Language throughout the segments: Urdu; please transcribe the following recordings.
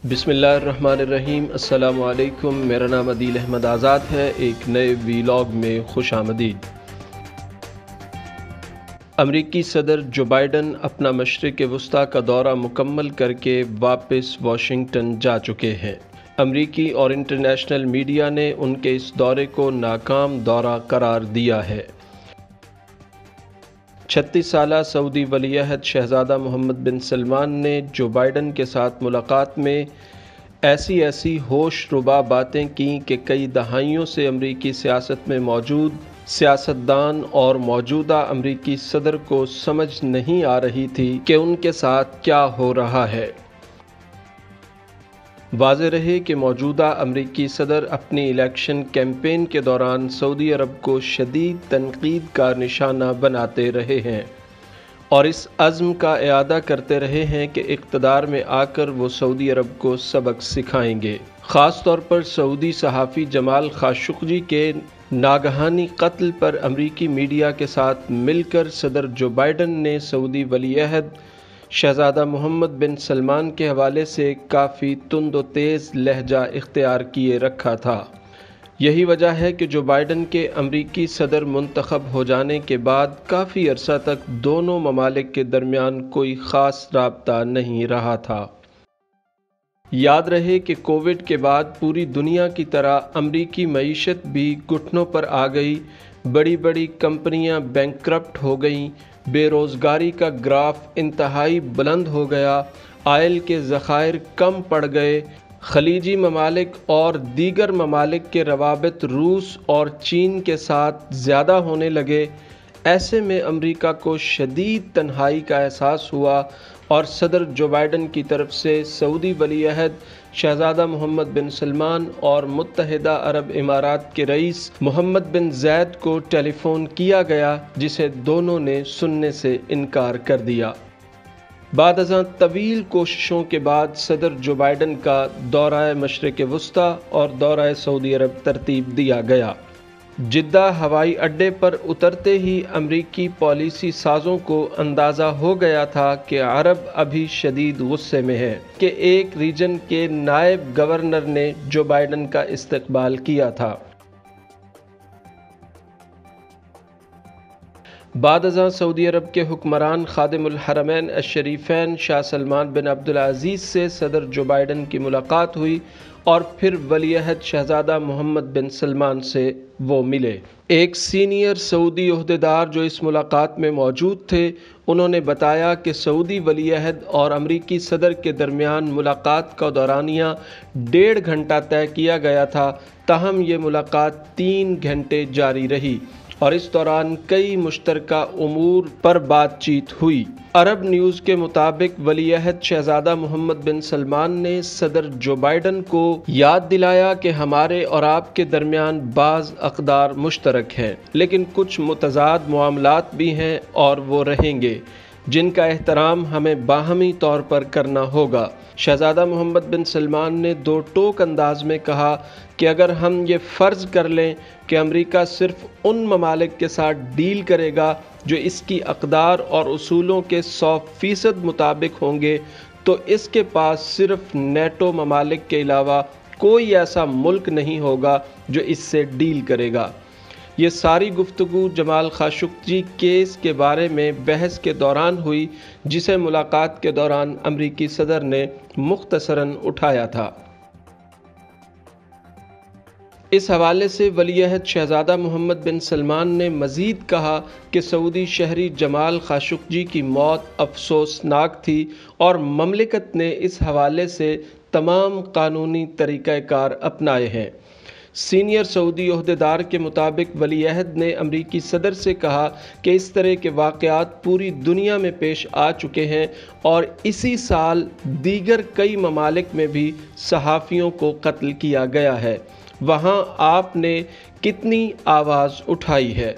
بسم اللہ الرحمن الرحیم۔ السلام علیکم، میرا نام عدیل احمد آزاد ہے۔ ایک نئے ویلاگ میں خوش آمدید۔ امریکی صدر جو بائیڈن اپنا مشرق وسطیٰ کا دورہ مکمل کر کے واپس واشنگٹن جا چکے ہیں۔ امریکی اور انٹرنیشنل میڈیا نے ان کے اس دورے کو ناکام دورہ قرار دیا ہے۔ 36 سالہ سعودی ولی عہد شہزادہ محمد بن سلمان نے جو بائیڈن کے ساتھ ملاقات میں ایسی ہوش ربا باتیں کیں کہ کئی دہائیوں سے امریکی سیاست میں موجود سیاستدان اور موجودہ امریکی صدر کو سمجھ نہیں آ رہی تھی کہ ان کے ساتھ کیا ہو رہا ہے۔ واضح رہے کہ موجودہ امریکی صدر اپنی الیکشن کیمپین کے دوران سعودی عرب کو شدید تنقید کا نشانہ بناتے رہے ہیں اور اس عزم کا اعادہ کرتے رہے ہیں کہ اقتدار میں آ کر وہ سعودی عرب کو سبق سکھائیں گے۔ خاص طور پر سعودی صحافی جمال خاشقجی کے ناگہانی قتل پر امریکی میڈیا کے ساتھ مل کر صدر جو بائیڈن نے سعودی ولی عہد شہزادہ محمد بن سلمان کے حوالے سے کافی تند و تیز لہجہ اختیار کیے رکھا تھا۔ یہی وجہ ہے کہ جو بائیڈن کے امریکی صدر منتخب ہو جانے کے بعد کافی عرصہ تک دونوں ممالک کے درمیان کوئی خاص رابطہ نہیں رہا تھا۔ یاد رہے کہ کووڈ کے بعد پوری دنیا کی طرح امریکی معیشت بھی گھٹنوں پر آ گئی، بڑی کمپنیاں بینکرپٹ ہو گئیں، بے روزگاری کا گراف انتہائی بلند ہو گیا، آئل کے ذخائر کم پڑ گئے، خلیجی ممالک اور دیگر ممالک کے روابط روس اور چین کے ساتھ زیادہ ہونے لگے۔ ایسے میں امریکہ کو شدید تنہائی کا احساس ہوا اور صدر جو بائیڈن کی طرف سے سعودی ولی عہد شہزادہ محمد بن سلمان اور متحدہ عرب امارات کے رئیس محمد بن زید کو ٹیلی فون کیا گیا، جسے دونوں نے سننے سے انکار کر دیا۔ بعد ازاں طویل کوششوں کے بعد صدر جو بائیڈن کا دورہ مشرق وسطیٰ اور دورہ سعودی عرب ترتیب دیا گیا۔ جدہ ہوائی اڈے پر اترتے ہی امریکی پالیسی سازوں کو اندازہ ہو گیا تھا کہ عرب ابھی شدید غصے میں ہے کہ ایک ریجن کے نائب گورنر نے جو بائیڈن کا استقبال کیا تھا۔ بعد ازاں سعودی عرب کے حکمران خادم الحرمین الشریفین شاہ سلمان بن عبدالعزیز سے صدر جو بائیڈن کی ملاقات ہوئی اور پھر ولی عہد شہزادہ محمد بن سلمان سے وہ ملے۔ ایک سینئر سعودی عہدیدار جو اس ملاقات میں موجود تھے، انہوں نے بتایا کہ سعودی ولی عہد اور امریکی صدر کے درمیان ملاقات کا دورانیہ 1.5 گھنٹہ طے کیا گیا تھا، تاہم یہ ملاقات 3 گھنٹے جاری رہی اور اس دوران کئی مشترکہ امور پر بات چیت ہوئی۔ عرب نیوز کے مطابق ولی عہد شہزادہ محمد بن سلمان نے صدر جو بائیڈن کو یاد دلایا کہ ہمارے اور آپ کے درمیان بعض اقدار مشترک ہیں، لیکن کچھ متضاد معاملات بھی ہیں اور وہ رہیں گے، جن کا احترام ہمیں باہمی طور پر کرنا ہوگا۔ شہزادہ محمد بن سلمان نے دو ٹوک انداز میں کہا کہ اگر ہم یہ فرض کر لیں کہ امریکہ صرف ان ممالک کے ساتھ ڈیل کرے گا جو اس کی اقدار اور اصولوں کے 100% مطابق ہوں گے، تو اس کے پاس صرف نیٹو ممالک کے علاوہ کوئی ایسا ملک نہیں ہوگا جو اس سے ڈیل کرے گا۔ یہ ساری گفتگو جمال خاشقجی کیس کے بارے میں بحث کے دوران ہوئی، جسے ملاقات کے دوران امریکی صدر نے مختصراً اٹھایا تھا۔ اس حوالے سے ولی عہد شہزادہ محمد بن سلمان نے مزید کہا کہ سعودی شہری جمال خاشقجی کی موت افسوسناک تھی اور مملکت نے اس حوالے سے تمام قانونی طریقہ کار اپنائے ہیں۔ سینئر سعودی عہدیدار کے مطابق ولی عہد نے امریکی صدر سے کہا کہ اس طرح کے واقعات پوری دنیا میں پیش آ چکے ہیں اور اسی سال دیگر کئی ممالک میں بھی صحافیوں کو قتل کیا گیا ہے، وہاں آپ نے کتنی آواز اٹھائی ہے۔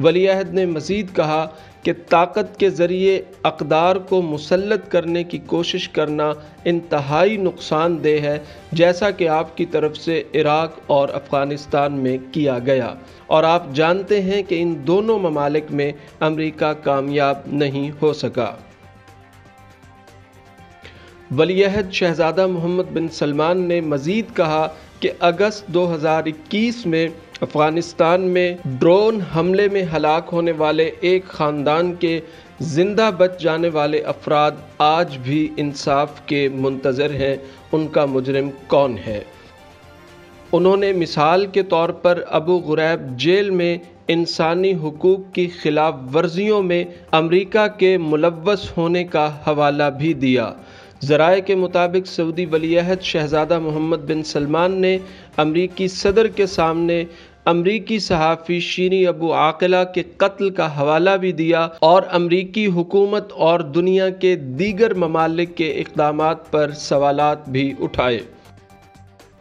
ولی عہد نے مزید کہا کہ طاقت کے ذریعے اقدار کو مسلط کرنے کی کوشش کرنا انتہائی نقصان دہ ہے، جیسا کہ آپ کی طرف سے عراق اور افغانستان میں کیا گیا، اور آپ جانتے ہیں کہ ان دونوں ممالک میں امریکہ کامیاب نہیں ہو سکا۔ ولی عہد شہزادہ محمد بن سلمان نے مزید کہا کہ اگست 2021 میں افغانستان میں ڈرون حملے میں ہلاک ہونے والے ایک خاندان کے زندہ بچ جانے والے افراد آج بھی انصاف کے منتظر ہیں، ان کا مجرم کون ہے۔ انہوں نے مثال کے طور پر ابو غریب جیل میں انسانی حقوق کی خلاف ورزیوں میں امریکہ کے ملوث ہونے کا حوالہ بھی دیا۔ ذرائع کے مطابق سعودی ولی عہد شہزادہ محمد بن سلمان نے امریکی صدر کے سامنے امریکی صحافی شیریں ابو عاقلہ کے قتل کا حوالہ بھی دیا اور امریکی حکومت اور دنیا کے دیگر ممالک کے اقدامات پر سوالات بھی اٹھائے۔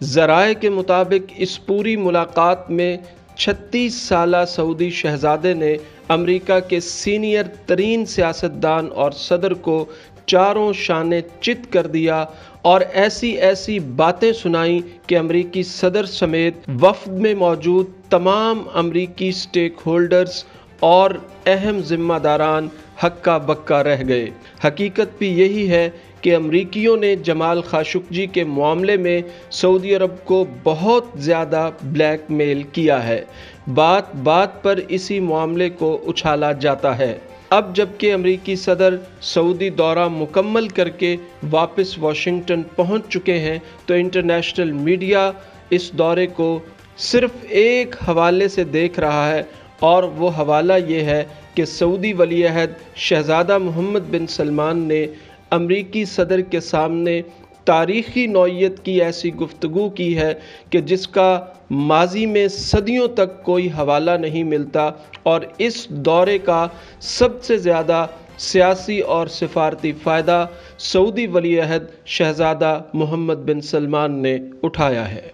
ذرائع کے مطابق اس پوری ملاقات میں 36 سالہ سعودی شہزادے نے امریکہ کے سینئر ترین سیاستدان اور صدر کو چاروں شانے چت کر دیا اور ایسی باتیں سنائیں کہ امریکی صدر سمیت وفد میں موجود تمام امریکی سٹیک ہولڈرز اور اہم ذمہ داران ہکا بکا رہ گئے۔ حقیقت بھی یہی ہے کہ امریکیوں نے جمال خاشقجی کے معاملے میں سعودی عرب کو بہت زیادہ بلیک میل کیا ہے۔ بات بات پر اسی معاملے کو اچھالا جاتا ہے۔ اب جبکہ امریکی صدر سعودی دورہ مکمل کر کے واپس واشنگٹن پہنچ چکے ہیں تو انٹرنیشنل میڈیا اس دورے کو صرف ایک حوالے سے دیکھ رہا ہے، اور وہ حوالہ یہ ہے کہ سعودی ولی عہد شہزادہ محمد بن سلمان نے امریکی صدر کے سامنے تاریخی نوعیت کی ایسی گفتگو کی ہے کہ جس کا ماضی میں صدیوں تک کوئی حوالہ نہیں ملتا، اور اس دورے کا سب سے زیادہ سیاسی اور سفارتی فائدہ سعودی ولی عہد شہزادہ محمد بن سلمان نے اٹھایا ہے۔